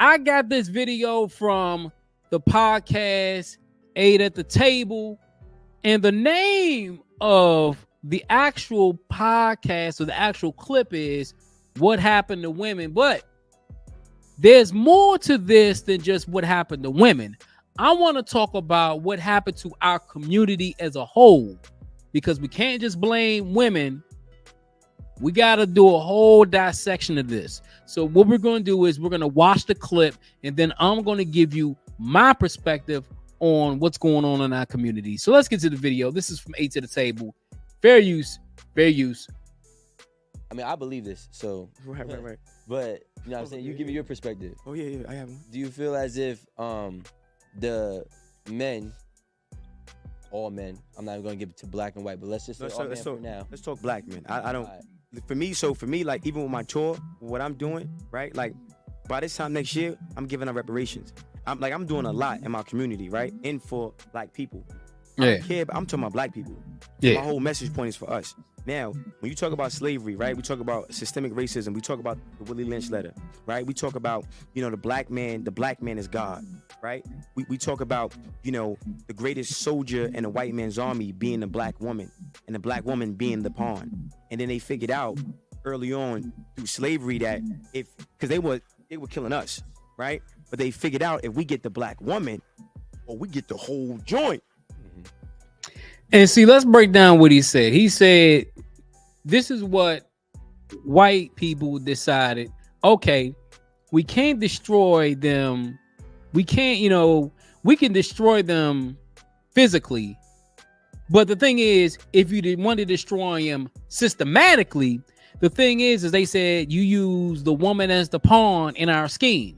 I got this video from the podcast Eight at the Table, and the name of the actual podcast or the actual clip is What Happened to Women. But there's more to this than just what happened to women. I want to talk about what happened to our community as a whole, because we can't just blame women. We got to do a whole dissection of this. So what we're going to do is we're going to watch the clip, and then I'm going to give you my perspective on what's going on in our community. So let's get to the video. This is from Eight to the Table. Fair use, fair use. I mean, I believe this, so Right. But you know what I'm saying? You give me your perspective. Oh yeah, I have one. Do you feel as if the men, all men, I'm not even gonna give it to black and white, but let's just say all men for now. Let's talk black men. I don't. For me, like even with my tour, what I'm doing, right? Like by this time next year, I'm giving out reparations. I'm doing a lot in my community, right? And for black people. I don't care, but I'm talking about black people. Yeah. My whole message point is for us. Now, when you talk about slavery, right? We talk about systemic racism. We talk about the Willie Lynch letter, right? We talk about, the black man is God, right? We talk about, the greatest soldier in a white man's army being the black woman, and the black woman being the pawn. And then they figured out early on through slavery that because they were killing us, right? But they figured out if we get the black woman, or we get the whole joint. And see, let's break down what he said. He said, this is what white people decided. Okay, we can't destroy them. We can't, we can destroy them physically. But the thing is, if you didn't want to destroy them systematically, the thing is they said you use the woman as the pawn in our scheme.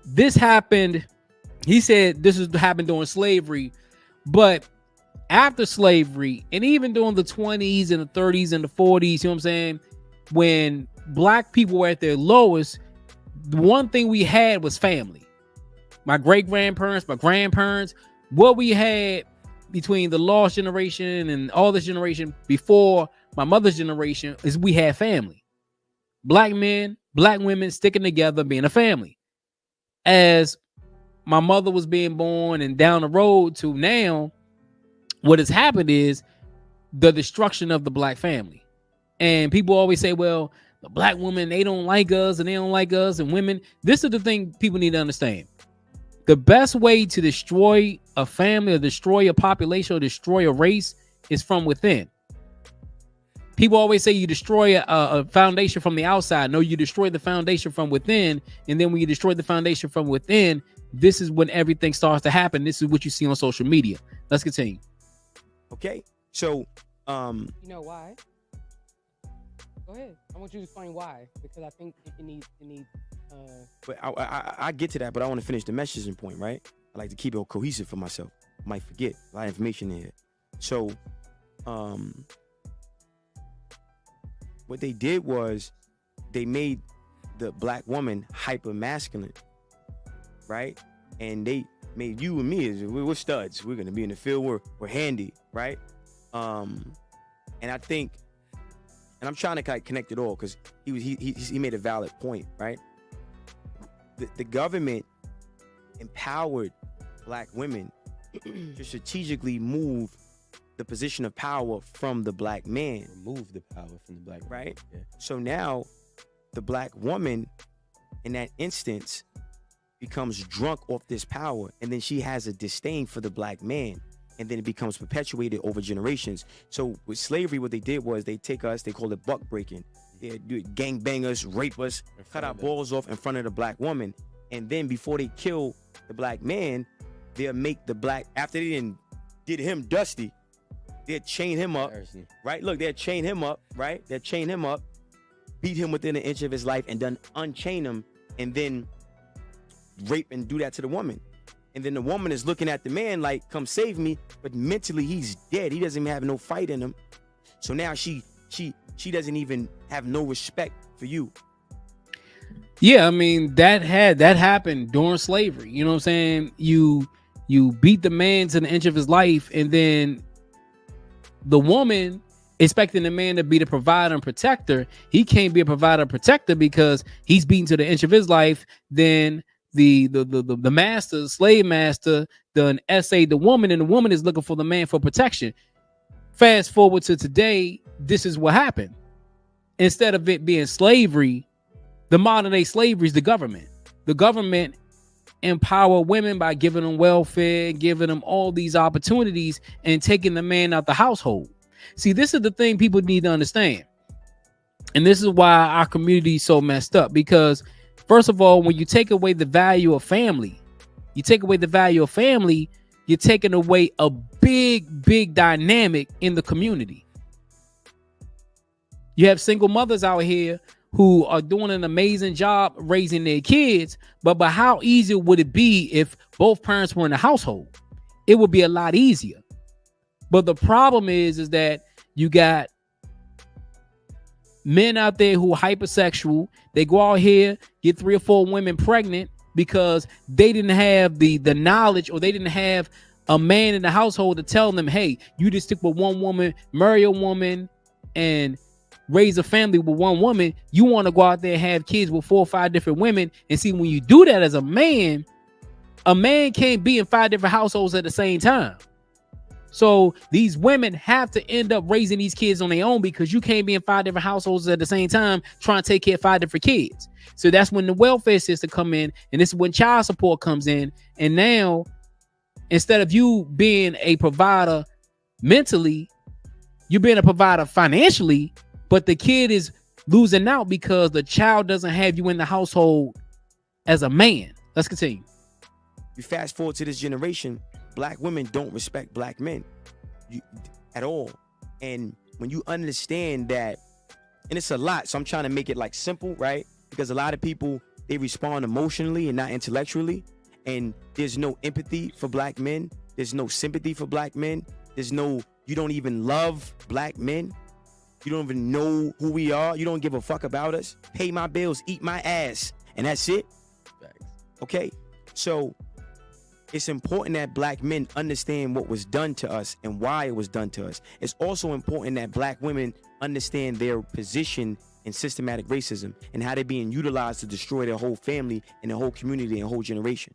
This happened. He said this happened during slavery. But after slavery, and even during the 20s and the 30s and the 40s, you know what I'm saying? When black people were at their lowest, the one thing we had was family. My great-grandparents, my grandparents, what we had between the lost generation and all this generation before my mother's generation is we had family. Black men, black women sticking together, being a family. As my mother was being born and down the road to now, what has happened is the destruction of the black family. And people always say, well, the black women, they don't like us and they don't like us, and women. This is the thing people need to understand. The best way to destroy a family or destroy a population or destroy a race is from within. People always say you destroy a foundation from the outside. No, you destroy the foundation from within. And then when you destroy the foundation from within, this is when everything starts to happen. This is what you see on social media. Let's continue. Okay. So, you know why? Go ahead. I want you to explain why, because I think it needs. But I get to that, but I want to finish the messaging point, right? I like to keep it cohesive for myself. I might forget a lot of information in here. So, what they did was they made the black woman hyper masculine, right? And they made you and me we're studs. We're gonna be in the field. We're handy, right? And I think, and I'm trying to connect it all because he made a valid point, right? The government empowered black women to strategically move the position of power from the black man. Remove the power from the black man. Right? Yeah. So now the black woman in that instance becomes drunk off this power, and then she has a disdain for the black man, and then it becomes perpetuated over generations. So with slavery, what they did was they take us, they call it buck breaking. They do gang bang us, rape us, cut our balls off in front of the black woman, and then before they kill the black man, they'll make the black, after they didn't did him dusty, they'll chain him up, right? Look, they'll chain him up, right? They'll chain him up, beat him within an inch of his life, and then unchain him, and then rape and do that to the woman. And then the woman is looking at the man like, come save me, but mentally he's dead. He doesn't even have no fight in him. So now she doesn't even have no respect for you. Yeah, I mean, that happened during slavery. You know what I'm saying? You beat the man to the inch of his life, and then the woman expecting the man to be the provider and protector. He can't be a provider and protector because he's beaten to the inch of his life. Then the master, slave master, done essayed the woman, and the woman is looking for the man for protection. Fast forward to today, this is what happened. Instead of it being slavery, the modern day slavery is the government. The government empower women by giving them welfare, giving them all these opportunities, and taking the man out the household. See, this is the thing people need to understand. And this is why our community is so messed up. Because first of all, when you take away the value of family, you're taking away a big dynamic in the community. You have single mothers out here who are doing an amazing job raising their kids, but how easy would it be if both parents were in the household? It would be a lot easier. But the problem is that you got men out there who are hypersexual. They go out here, get 3 or 4 women pregnant because they didn't have the knowledge, or they didn't have a man in the household to tell them, hey, you just stick with one woman, marry a woman, and raise a family with one woman. You want to go out there and have kids with 4 or 5 different women. And see, when you do that as a man can't be in 5 different households at the same time. So these women have to end up raising these kids on their own, because you can't be in 5 different households at the same time trying to take care of 5 different kids. So that's when the welfare system come in, and this is when child support comes in. And now, instead of you being a provider mentally, you're being a provider financially, but the kid is losing out because the child doesn't have you in the household as a man. Let's continue. You fast forward to this generation, black women don't respect black men at all. And when you understand that, and it's a lot, so I'm trying to make it like simple, right? Because a lot of people, they respond emotionally and not intellectually. And there's no empathy for black men. There's no sympathy for black men. You don't even love black men. You don't even know who we are. You don't give a fuck about us. Pay my bills, eat my ass, and that's it. Okay? So it's important that black men understand what was done to us and why it was done to us. It's also important that black women understand their position in systematic racism and how they're being utilized to destroy their whole family and their whole community and whole generation.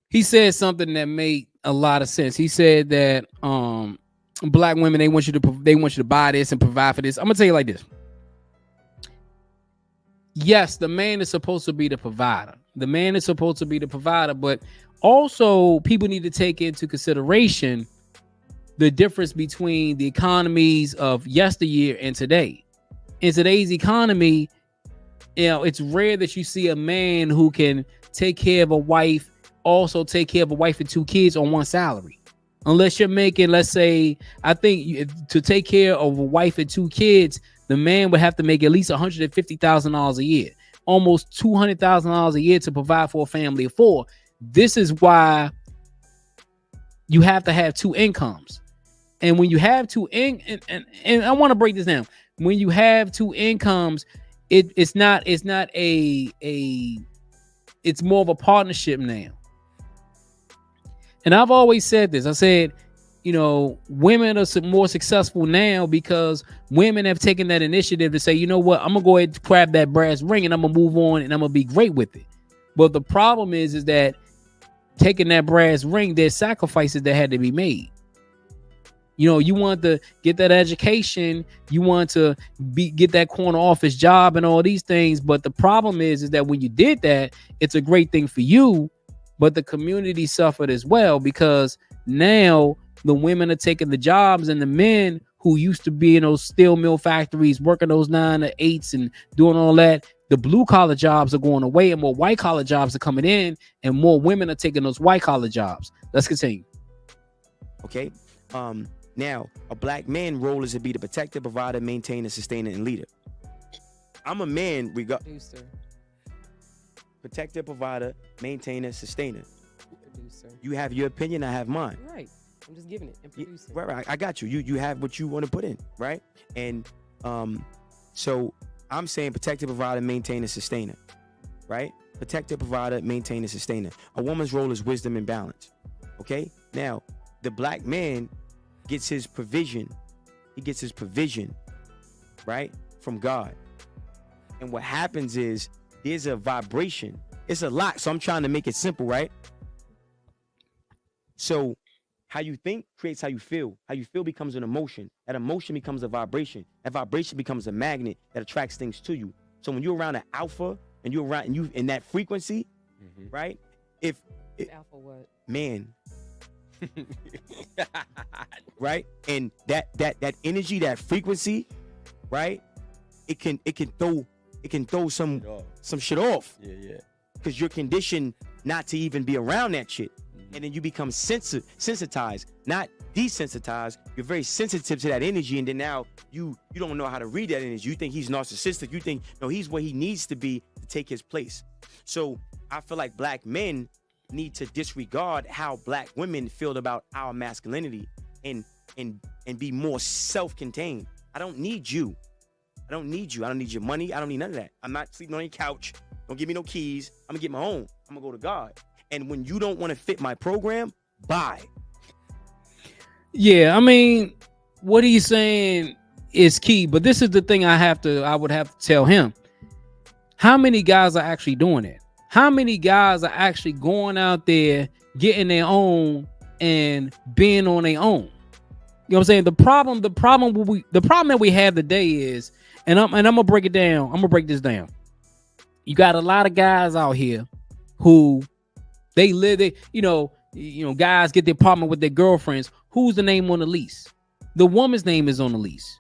He said something that made a lot of sense. He said that black women, they want you to buy this and provide for this. I'm gonna tell you like this. Yes, the man is supposed to be the provider. But also people need to take into consideration the difference between the economies of yesteryear and today. In today's economy, it's rare that you see a man who can take care of a wife, also take care of a wife and 2 kids on one salary. Unless you're making, let's say, I think to take care of a wife and 2 kids, the man would have to make at least $150,000 a year, almost $200,000 a year to provide for a family of 4. This is why you have to have 2 incomes. And when you have 2 and I want to break this down. When you have 2 incomes, it's more of a partnership now. And I've always said this. I said, women are more successful now because women have taken that initiative to say, you know what, I'm going to go ahead and grab that brass ring and I'm going to move on and I'm going to be great with it. But the problem is that taking that brass ring, there's sacrifices that had to be made. You want to get that education, you want to get that corner office job and all these things. But the problem is that when you did that, it's a great thing for you, but the community suffered as well, because now the women are taking the jobs, and the men who used to be in those steel mill factories working those 9 to 8s and doing all that, the blue collar jobs are going away and more white collar jobs are coming in, and more women are taking those white collar jobs. Let's continue. Okay. Now, a black man role is to be the protector, provider, maintainer, sustainer, and leader. I'm a man. We got protector, provider, maintainer, sustainer. Producer. You have your opinion, I have mine. Right. I'm just giving it. And producer. Right. I got you. You have what you want to put in, right? And so I'm saying protector, provider, maintainer, sustainer, right? Protector, provider, maintainer, sustainer. A woman's role is wisdom and balance. Okay. Now, the black man gets his provision he gets his provision, right, from God. And what happens is there's a vibration. It's a lot, so I'm trying to make it simple, right? So how you think creates how you feel. How you feel becomes an emotion. That emotion becomes a vibration. That vibration becomes a magnet that attracts things to you. So when you're around an alpha and you're around and you in that frequency, right? If Alpha what? Man. Right? And that energy, that frequency, right? It can throw some shit off. Yeah. Because you're conditioned not to even be around that shit. And then you become sensitized, not desensitized. You're very sensitive to that energy, and then now you don't know how to read that energy. You think he's narcissistic. You think, no, he's where he needs to be to take his place. So I feel like black men need to disregard how black women feel about our masculinity and be more self-contained. I don't need you. I don't need you. I don't need your money. I don't need none of that. I'm not sleeping on your couch. Don't give me no keys. I'm gonna get my own. I'm gonna go to God. And when you don't want to fit my program, bye. Yeah, I mean, what he's saying is key, but this is the thing I would have to tell him. How many guys are actually doing it? How many guys are actually going out there, getting their own and being on their own? You know what I'm saying? The problem that we have today is, and I'm gonna break it down. I'm gonna break this down. You got a lot of guys out here who they live, guys get the apartment with their girlfriends. Who's the name on the lease? The woman's name is on the lease.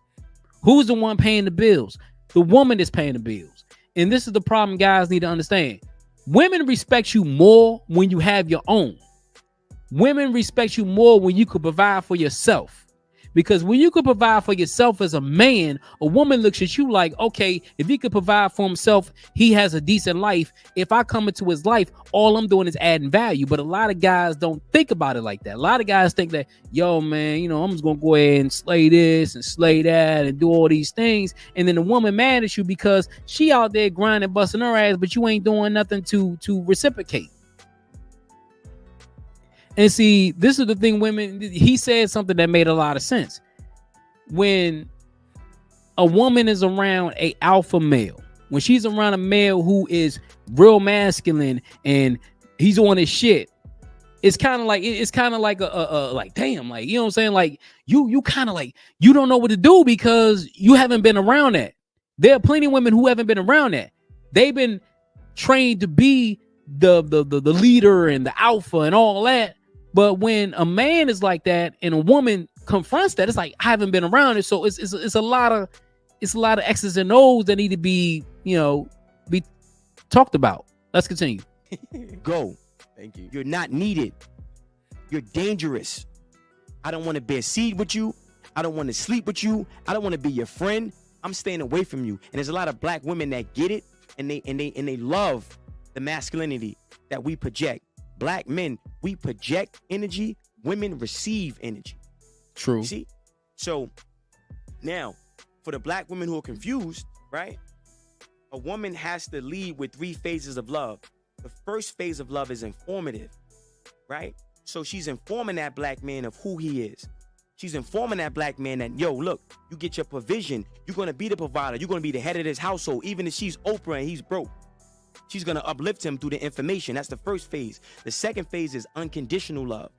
Who's the one paying the bills? The woman is paying the bills. And this is the problem guys need to understand. Women respect you more when you have your own. Women respect you more when you could provide for yourself. Because when you could provide for yourself as a man, a woman looks at you like, okay, if he could provide for himself, he has a decent life. If I come into his life, all I'm doing is adding value. But a lot of guys don't think about it like that. A lot of guys think that, yo, man, I'm just going to go ahead and slay this and slay that and do all these things. And then the woman mad at you because she out there grinding, busting her ass, but you ain't doing nothing to reciprocate. And see, this is the thing, women, he said something that made a lot of sense. When a woman is around a alpha male, when she's around a male who is real masculine and he's on his shit, it's kind of like like, damn, like, you know what I'm saying? Like you kind of like, you don't know what to do because you haven't been around that. There are plenty of women who haven't been around that. They've been trained to be the leader and the alpha and all that. But when a man is like that and a woman confronts that, it's like, I haven't been around it. So it's a lot of X's and O's that need to be talked about. Let's continue. Go. Thank you. You're not needed. You're dangerous. I don't want to bear seed with you. I don't want to sleep with you. I don't want to be your friend. I'm staying away from you. And there's a lot of black women that get it and they love the masculinity that we project. Black men, we project energy. Women receive energy. True. You see? So now, for the black women who are confused, right? A woman has to lead with 3 phases of love. The first phase of love is informative, right? So she's informing that black man of who he is. She's informing that black man that, yo, look, you get your provision. You're going to be the provider. You're going to be the head of this household. Even if she's Oprah and he's broke, she's going to uplift him through the information. That's the first phase. The second phase is unconditional love.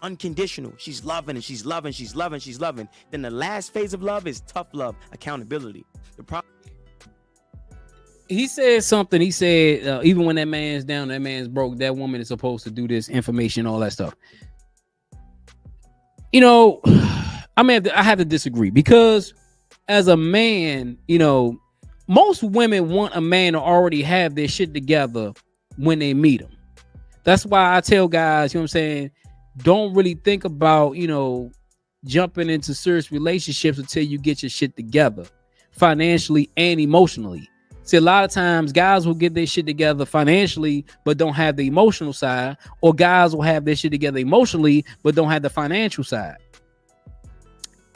Unconditional. She's loving and she's loving, she's loving, she's loving. Then the last phase of love is tough love, accountability. He said something. He said, even when that man's down, that man's broke, that woman is supposed to do this information, all that stuff. I have to disagree because as a man, most women want a man to already have their shit together when they meet him. That's why I tell guys, you know what I'm saying, don't really think about, jumping into serious relationships until you get your shit together financially and emotionally. See, a lot of times guys will get their shit together financially, but don't have the emotional side, or guys will have their shit together emotionally, but don't have the financial side.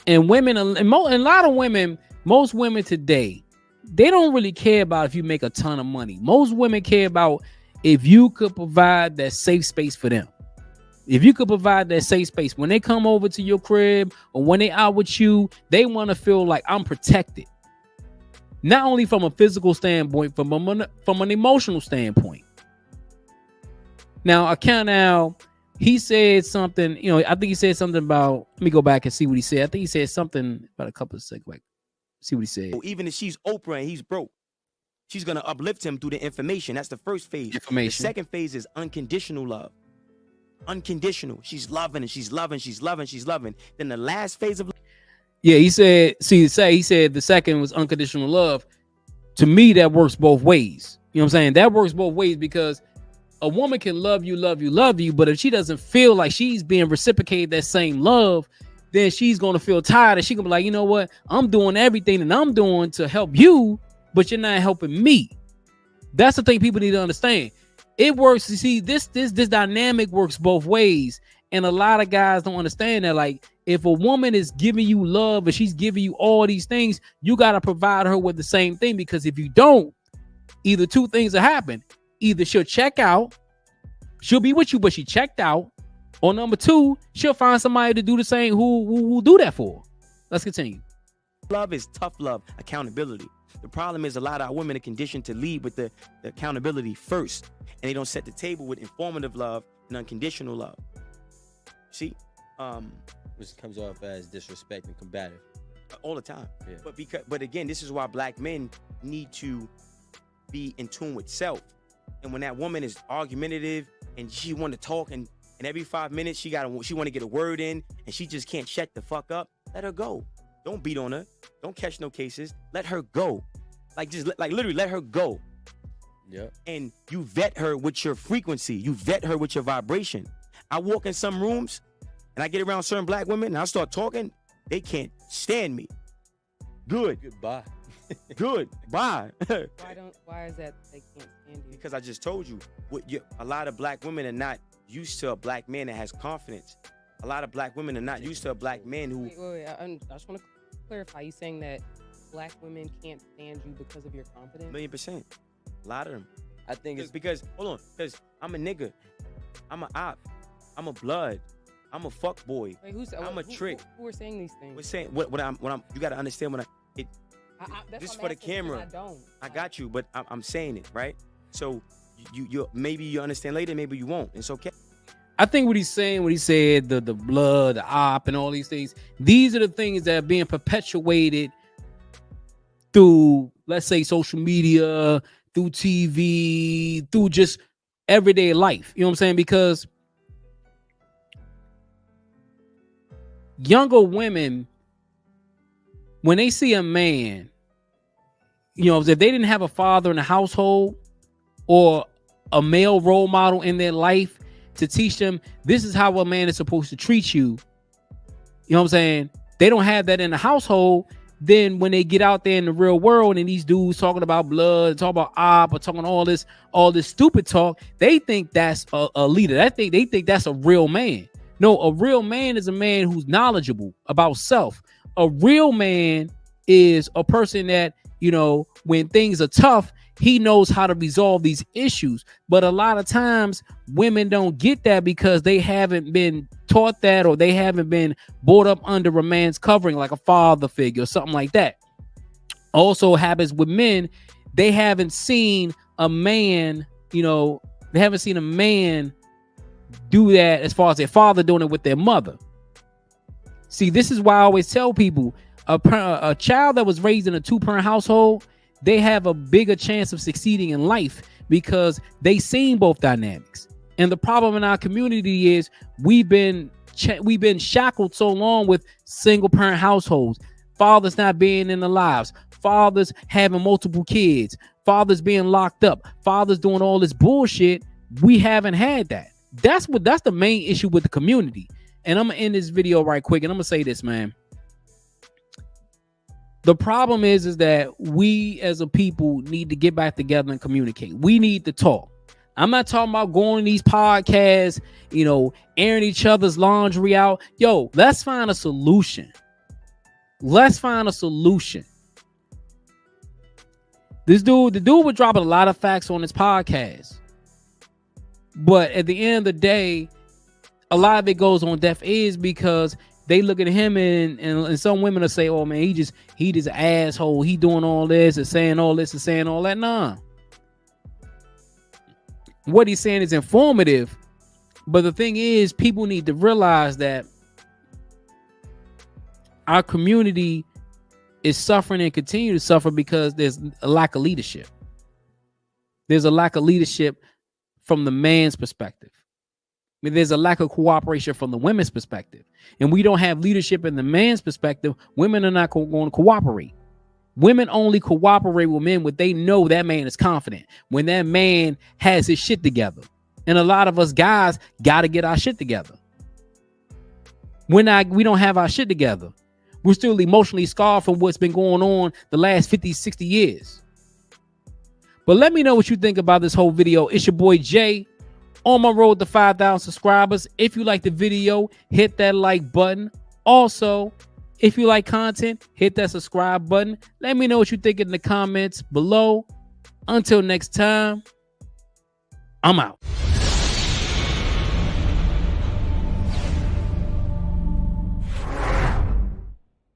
And women, and a lot of women, most women today, they don't really care about if you make a ton of money. Most women care about if you could provide that safe space for them. If you could provide that safe space when they come over to your crib or when they out with you, they want to feel like I'm protected. Not only from a physical standpoint, from an emotional standpoint. Now, he said something, I think he said something about, let me go back and see what he said. I think he said something about a couple of seconds, like, see what he said. Even if she's Oprah and he's broke, she's going to uplift him through the information. That's the first phase. Information. The second phase is unconditional love. Unconditional. She's loving and she's loving, she's loving, she's loving. Then the last phase of he said, he said the second was unconditional love. To me, that works both ways. You know what I'm saying? That works both ways because a woman can love you, but if she doesn't feel like she's being reciprocated that same love, then she's going to feel tired and she's going to be like, you know what? I'm doing everything that I'm doing to help you, but you're not helping me. That's the thing people need to understand. It works. You see, this dynamic works both ways. And a lot of guys don't understand that. Like, if a woman is giving you love and she's giving you all these things, you got to provide her with the same thing. Because if you don't, either two things will happen. Either she'll check out, she'll be with you, but she checked out. Or number two, she'll find somebody to do the same who will do that for her. Let's continue. Love is tough love, accountability. The problem is a lot of our women are conditioned to lead with the accountability first. And they don't set the table with informative love and unconditional love. See? Which comes off as disrespect and combative. All the time. Yeah. But again, this is why black men need to be in tune with self. And when that woman is argumentative and she want to talk and every 5 minutes she want to get a word in and she just can't shut the fuck up, let her go. Don't beat on her. Don't catch no cases. Let her go. Literally let her go. Yeah. And you vet her with your frequency. You vet her with your vibration. I walk in some rooms and I get around certain black women and I start talking. They can't stand me. Good. Goodbye. Good. Bye. Why is that they can't stand you? Because I just told you, a lot of black women are not used to a black man that has confidence. A lot of black women are not used to a black man who... Wait. I just want to clarify. You saying that black women can't stand you because of your confidence? 1,000,000%. A lot of them. I think it's because I'm a nigga. I'm a op. I'm a blood. I'm a fuck boy. Wait, I'm a trick. Who are saying these things? We're saying what I'm. You gotta understand this is for the camera. I got you, but I'm saying it right. So you maybe you understand later, maybe you won't. It's okay. I think what he's saying, what he said, the blood, the op, and all these things. These are the things that are being perpetuated through, let's say, social media, through TV, through just everyday life. You know what I'm saying? Because younger women, when they see a man, if they didn't have a father in the household or a male role model in their life to teach them this is how a man is supposed to treat you, you know what I'm saying? They don't have that in the household. Then when they get out there in the real world and these dudes talking about blood, talking about op, or talking all this stupid talk, they think that's a leader. They think that's a real man. No, a real man is a man who's knowledgeable about self. A real man is a person that, when things are tough, he knows how to resolve these issues. But a lot of times women don't get that because they haven't been taught that, or they haven't been brought up under a man's covering, like a father figure or something like that. Also happens with men. They haven't seen a man, do that as far as their father doing it with their mother. See, this is why I always tell people a child that was raised in a two-parent household, they have a bigger chance of succeeding in life because they seen both dynamics. And the problem in our community is we've been shackled so long with single-parent households, fathers not being in the lives, fathers having multiple kids, fathers being locked up, fathers doing all this bullshit. We haven't had that. That's the main issue with the community. And I'm gonna end this video right quick, and I'm gonna say this, man. The problem is that we as a people need to get back together and communicate. We need to talk. I'm not talking about going to these podcasts, airing each other's laundry out. Yo, let's find a solution. The dude was dropping a lot of facts on his podcast. But at the end of the day, a lot of it goes on deaf ears because they look at him and some women will say, oh man, he just an asshole. He doing all this and saying all this and saying all that. Nah. What he's saying is informative. But the thing is, people need to realize that our community is suffering and continue to suffer because there's a lack of leadership. There's a lack of leadership from the man's perspective. I mean, there's a lack of cooperation from the women's perspective. And we don't have leadership in the man's perspective. Women are not going to cooperate. Women only cooperate with men when they know that man is confident, when that man has his shit together. And a lot of us guys got to get our shit together. We don't have our shit together. We're still emotionally scarred from what's been going on the last 50, 60 years. But let me know what you think about this whole video. It's your boy Jay on my road to 5,000 subscribers. If you like the video, hit that like button. Also, if you like content, hit that subscribe button. Let me know what you think in the comments below. Until next time, I'm out.